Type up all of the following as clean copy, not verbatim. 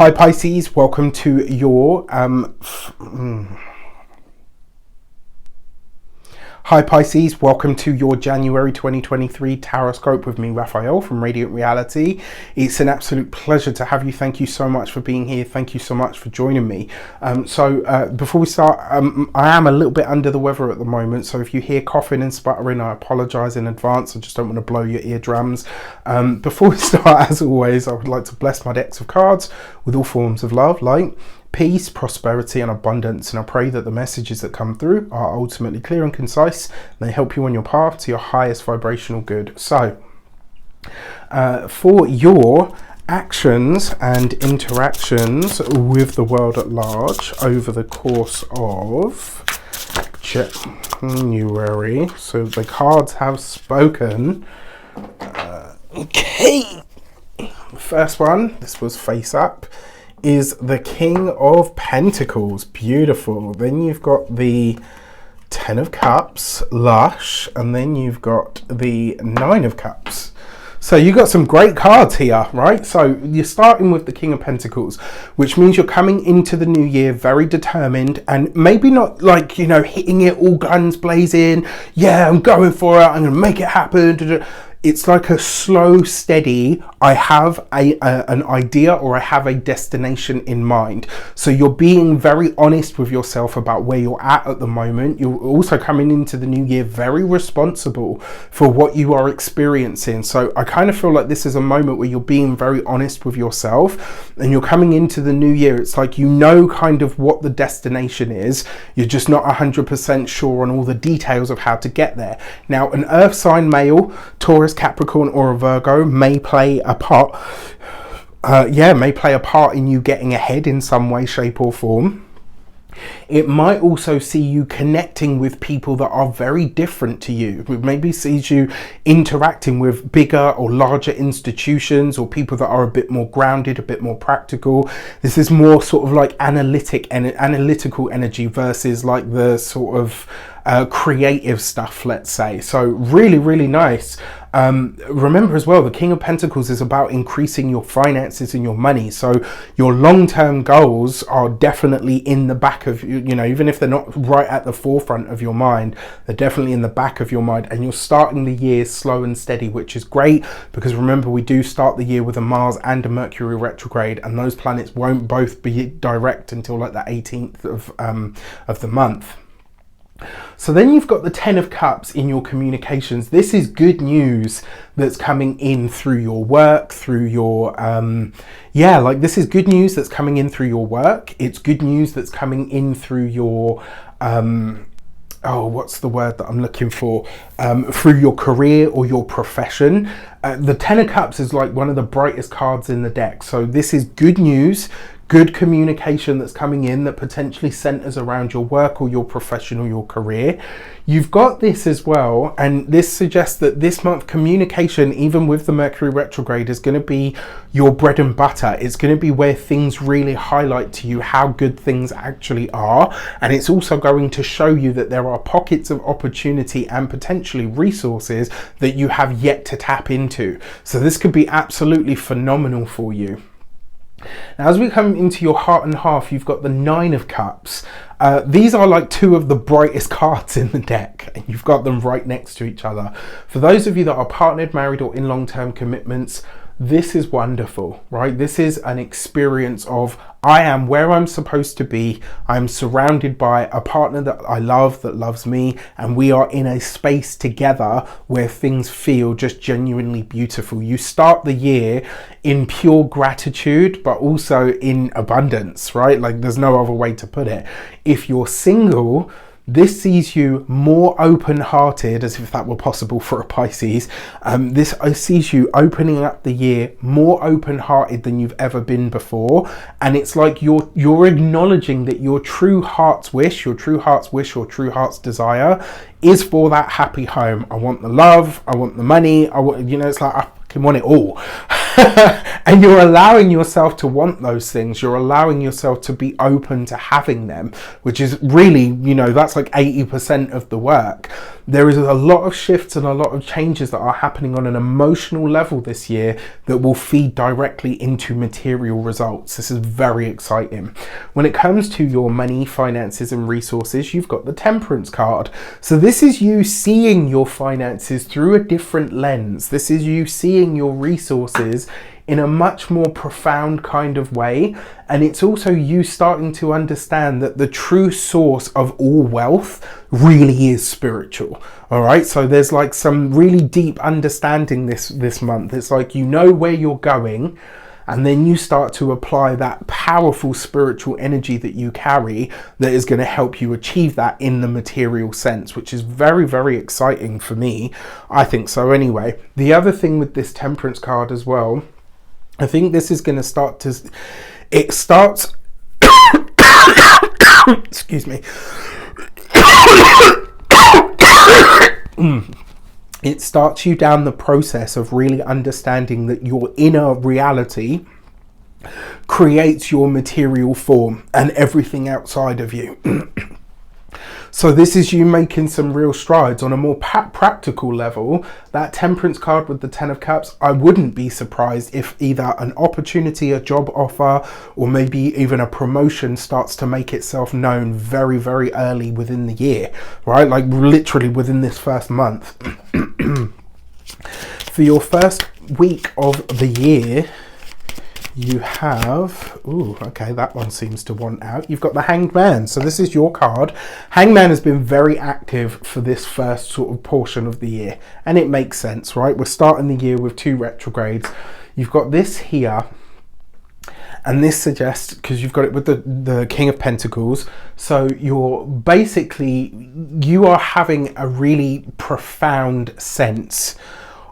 Hi Pisces, welcome to your Hi Pisces, welcome to your January 2023 Taroscope with me, Raphael from Reydiant Reality. It's an absolute pleasure to have you. Thank you so much for being here. Thank you so much for joining me. Before we start, I am a little bit under the weather at the moment, so if you hear coughing and sputtering, I apologise in advance. I just don't want to blow your eardrums. Before we start, as always, I would like to bless my decks of cards with all forms of love, light, peace, prosperity and abundance, and I pray that the messages that come through are ultimately clear and concise and they help you on your path to your highest vibrational good. So for your actions and interactions with the world at large over the course of January, so the cards have spoken. Okay, first one, this was face up, is the King of Pentacles. Beautiful. Then you've got the Ten of Cups, lush, and then you've got the Nine of Cups. So you got some great cards here, right? So you're starting with the King of Pentacles, which means you're coming into the new year very determined and maybe not like, you know, hitting it all guns blazing. Yeah, I'm going for it. I'm going to make it happen. It's like a slow, steady, I have an idea or I have a destination in mind. So you're being very honest with yourself about where you're at the moment. You're also coming into the new year very responsible for what you are experiencing. So I kind of feel like this is a moment where you're being very honest with yourself and you're coming into the new year. It's like you know kind of what the destination is. You're just not 100% sure on all the details of how to get there. Now, an earth sign male, Taurus, Capricorn or a Virgo may play a part may play a part in you getting ahead in some way, shape or form. It might also see you connecting with people that are very different to you. It maybe sees you interacting with bigger or larger institutions or people that are a bit more grounded, a bit more practical. This is more sort of like analytical energy versus like the sort of creative stuff, let's say. So really, really nice. Remember as well, the King of Pentacles is about increasing your finances and your money. So your long-term goals are definitely in the back of, you know, even if they're not right at the forefront of your mind, they're definitely in the back of your mind. And you're starting the year slow and steady, which is great because remember, we do start the year with a Mars and a Mercury retrograde, and those planets won't both be direct until like the 18th of the month. So then you've got the Ten of Cups in your communications. This is good news that's coming in through your work, through your, this is good news that's coming in through your work. It's good news that's coming in through your, what's the word that I'm looking for? Through your career or your profession. The Ten of Cups is like one of the brightest cards in the deck. So this is good news, good communication that's coming in that potentially centers around your work or your profession or your career. You've got this as well, and this suggests that this month communication, even with the Mercury retrograde, is going to be your bread and butter. It's going to be where things really highlight to you how good things actually are, and it's also going to show you that there are pockets of opportunity and potentially resources that you have yet to tap into. So this could be absolutely phenomenal for you. Now, as we come into your heart and half, you've got the Nine of Cups. These are like two of the brightest cards in the deck, and you've got them right next to each other. For those of you that are partnered, married, or in long-term commitments, this is wonderful, right? This is an experience of I am where I'm supposed to be. I'm surrounded by a partner that I love, that loves me, and we are in a space together where things feel just genuinely beautiful. You start the year in pure gratitude, but also in abundance, right? Like there's no other way to put it. If you're single, this sees you more open-hearted, as if that were possible for a Pisces. This sees you opening up the year more open-hearted than you've ever been before. And it's like you're acknowledging that your true heart's wish, your true heart's desire is for that happy home. I want the love, I want the money, I want, you know, it's like I can want it all. And you're allowing yourself to want those things. You're allowing yourself to be open to having them, which is really, you know, that's like 80% of the work. There is a lot of shifts and a lot of changes that are happening on an emotional level this year that will feed directly into material results. This is very exciting. When it comes to your money, finances and resources, you've got the Temperance card. So this is you seeing your finances through a different lens. This is you seeing your resources in a much more profound kind of way. And it's also you starting to understand that the true source of all wealth really is spiritual. All right, so there's like some really deep understanding this month. It's like, you know where you're going, and then you start to apply that powerful spiritual energy that you carry that is going to help you achieve that in the material sense, which is very, very exciting for me. I think so anyway. The other thing with this Temperance card as well, I think this is going to start to, it starts, excuse me, it starts you down the process of really understanding that your inner reality creates your material form and everything outside of you. So this is you making some real strides on a more practical level. That Temperance card with the 10 of Cups, I wouldn't be surprised if either an opportunity, a job offer, or maybe even a promotion starts to make itself known very, very early within the year, right? Like literally within this first month. For your first week of the year, you have, ooh, okay, that one seems to want out. You've got the Hanged Man. So this is your card. Hanged Man has been very active for this first sort of portion of the year. And it makes sense, right? We're starting the year with 2 retrogrades. You've got this here. And this suggests, because you've got it with the King of Pentacles, so you're basically, you are having a really profound sense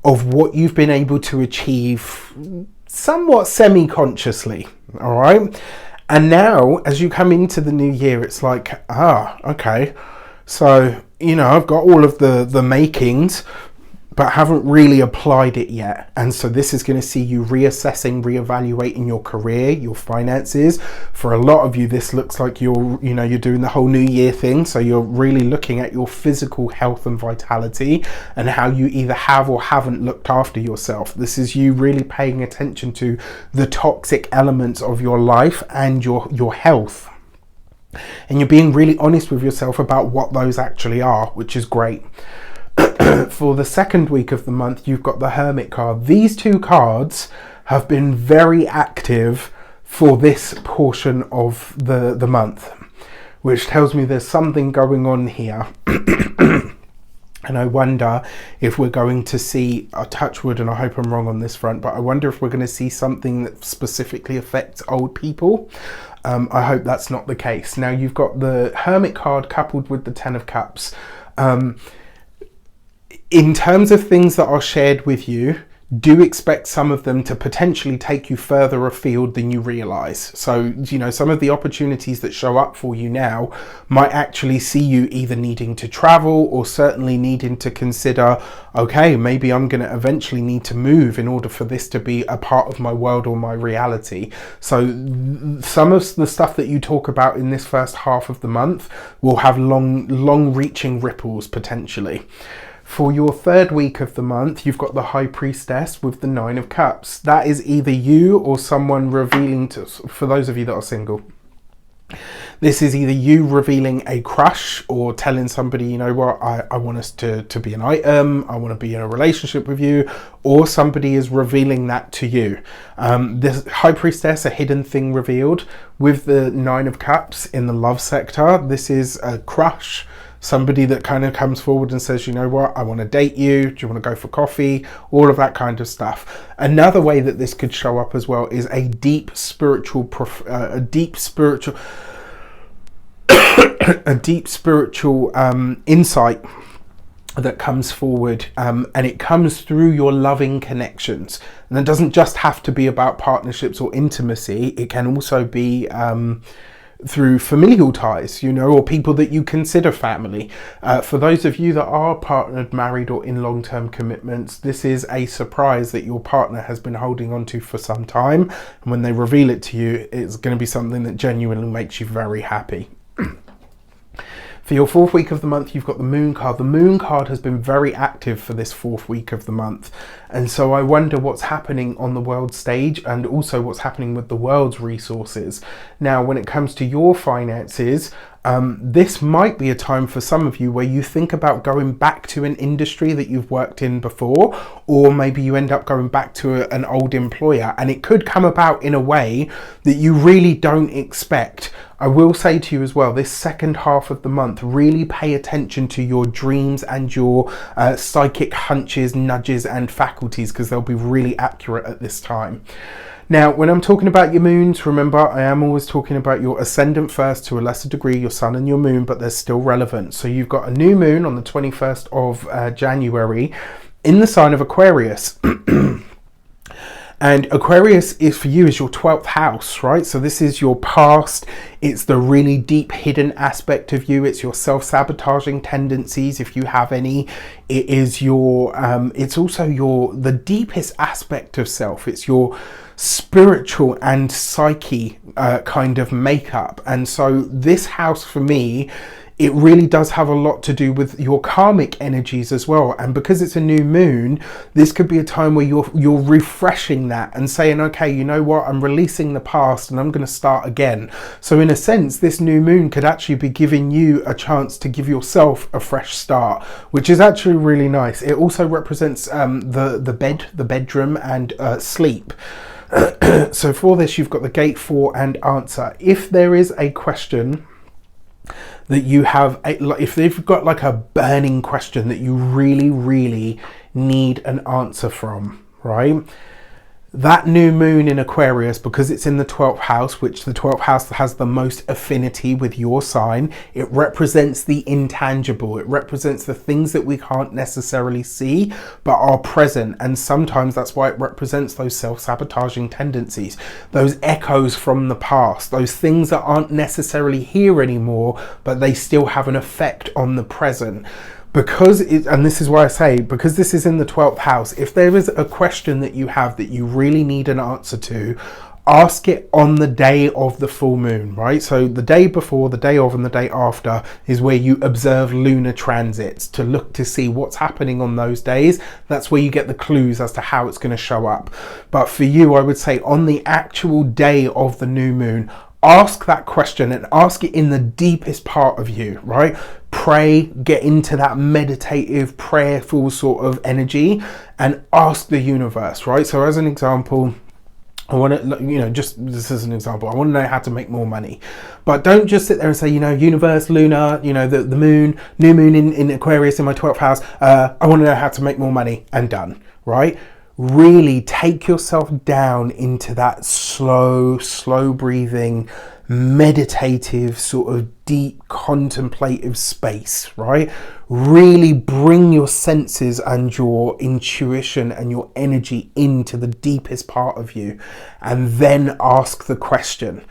of what you've been able to achieve somewhat semi-consciously, all right? And now, as you come into the new year, it's like, okay, so, you know, I've got all of the makings, but haven't really applied it yet. And so this is going to see you reassessing, reevaluating your career, your finances. For a lot of you, this looks like you're doing the whole new year thing. So you're really looking at your physical health and vitality and how you either have or haven't looked after yourself. This is you really paying attention to the toxic elements of your life and your health. And you're being really honest with yourself about what those actually are, which is great. For the second week of the month, you've got the Hermit card. These 2 cards have been very active for this portion of the month, which tells me there's something going on here. And I wonder if we're going to see, I touch wood and I hope I'm wrong on this front, but I wonder if we're going to see something that specifically affects old people. I hope that's not the case. Now you've got the Hermit card coupled with the 10 of Cups. In terms of things that are shared with you, do expect some of them to potentially take you further afield than you realize. So, you know, some of the opportunities that show up for you now might actually see you either needing to travel or certainly needing to consider, okay, maybe I'm going to eventually need to move in order for this to be a part of my world or my reality. So some of the stuff that you talk about in this first half of the month will have long reaching ripples potentially. For your third week of the month, you've got the High Priestess with the 9 of Cups. That is either you or someone revealing to, for those of you that are single, this is either you revealing a crush or telling somebody, you know what, I want us to be an item, I want to be in a relationship with you, or somebody is revealing that to you. This High Priestess, a hidden thing revealed. With the 9 of Cups in the love sector, this is a crush. Somebody that kind of comes forward and says, you know what, I want to date you. Do you want to go for coffee? All of that kind of stuff. Another way that this could show up as well is a deep spiritual insight that comes forward, and it comes through your loving connections. And it doesn't just have to be about partnerships or intimacy. It can also be through familial ties, you know, or people that you consider family. For those of you that are partnered, married, or in long-term commitments, this is a surprise that your partner has been holding on to for some time. And when they reveal it to you, it's going to be something that genuinely makes you very happy. For your fourth week of the month, you've got the Moon card. The Moon card has been very active for this fourth week of the month. And so I wonder what's happening on the world stage and also what's happening with the world's resources. Now, when it comes to your finances, this might be a time for some of you where you think about going back to an industry that you've worked in before, or maybe you end up going back to an old employer, and it could come about in a way that you really don't expect. I will say to you as well, this second half of the month, really pay attention to your dreams and your psychic hunches, nudges and faculties, because they'll be really accurate at this time. Now, when I'm talking about your moons, remember, I am always talking about your ascendant first, to a lesser degree, your sun and your moon, but they're still relevant. So you've got a new moon on the 21st of January in the sign of Aquarius. And Aquarius is for you is your 12th house, right? So this is your past. It's the really deep hidden aspect of you. It's your self-sabotaging tendencies, if you have any. It is your, it's also the deepest aspect of self. It's your spiritual and psyche kind of makeup. And so this house for me, it really does have a lot to do with your karmic energies as well. And because it's a new moon, this could be a time where you're refreshing that and saying, okay, you know what, I'm releasing the past and I'm going to start again. So in a sense, this new moon could actually be giving you a chance to give yourself a fresh start, which is actually really nice. It also represents the bedroom and sleep. So for this, you've got the gate 4 and answer. If there is a question that you have, if you've got like a burning question that you really, really need an answer from, right? That new moon in Aquarius, because it's in the 12th house, which the 12th house has the most affinity with your sign, it represents the intangible. It represents the things that we can't necessarily see, but are present. And sometimes that's why it represents those self-sabotaging tendencies, those echoes from the past, those things that aren't necessarily here anymore, but they still have an effect on the present. Because and this is why I say, because this is in the 12th house, if there is a question that you have that you really need an answer to, ask it on the day of the full moon, right? So the day before, the day of, and the day after is where you observe lunar transits to look to see what's happening on those days. That's where you get the clues as to how it's going to show up. But for you, I would say on the actual day of the new moon, ask that question and ask it in the deepest part of you, right? Pray, get into that meditative, prayerful sort of energy and ask the universe, right? So as an example, I want to, you know, just this is an example, I want to know how to make more money. But don't just sit there and say, you know, universe, lunar, you know, the moon, new moon in Aquarius in my 12th house, I want to know how to make more money, and done, right? Really take yourself down into that slow breathing, meditative, sort of deep contemplative space, right? Really bring your senses and your intuition and your energy into the deepest part of you, and then ask the question,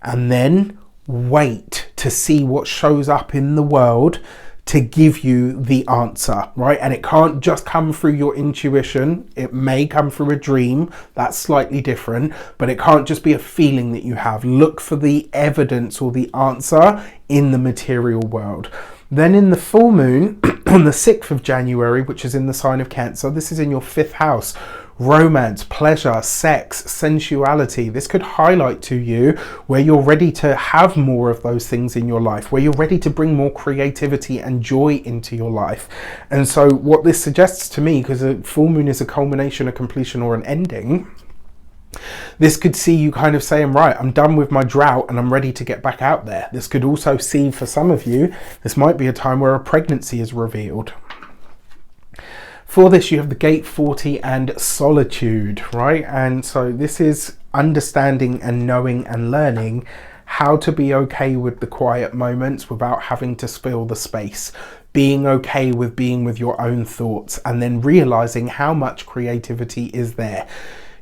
and then wait to see what shows up in the world to give you the answer, right? And it can't just come through your intuition. It may come through a dream. That's slightly different, but it can't just be a feeling that you have. Look for the evidence or the answer in the material world. Then in the full moon on the 6th of January, which is in the sign of Cancer, this is in your 5th house. Romance, pleasure, sex, sensuality. This could highlight to you where you're ready to have more of those things in your life, where you're ready to bring more creativity and joy into your life. And so what this suggests to me, because a full moon is a culmination, a completion, or an ending, this could see you kind of saying, right, I'm done with my drought and I'm ready to get back out there. This could also see, for some of you, this might be a time where a pregnancy is revealed. For this, you have the gate 40 and solitude, right? And so this is understanding and knowing and learning how to be okay with the quiet moments without having to fill the space. Being okay with being with your own thoughts, and then realizing how much creativity is there.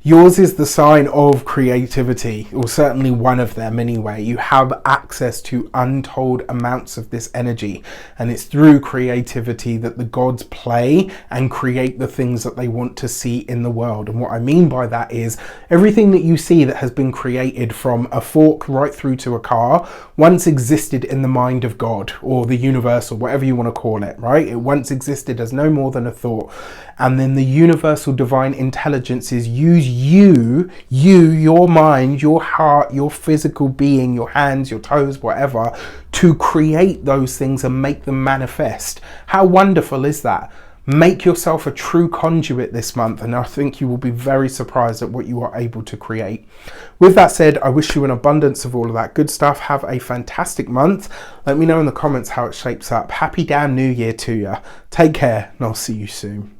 Yours is the sign of creativity, or certainly one of them anyway. You have access to untold amounts of this energy, and it's through creativity that the gods play and create the things that they want to see in the world. And what I mean by that is everything that you see that has been created, from a fork right through to a car, once existed in the mind of God or the universe or whatever you want to call it, right? It once existed as no more than a thought. And then the universal divine intelligences use you, your mind, your heart, your physical being, your hands, your toes, whatever, to create those things and make them manifest. How wonderful is that? Make yourself a true conduit this month, and I think you will be very surprised at what you are able to create. With that said, I wish you an abundance of all of that good stuff. Have a fantastic month. Let me know in the comments how it shapes up. Happy damn New Year to you. Take care, and I'll see you soon.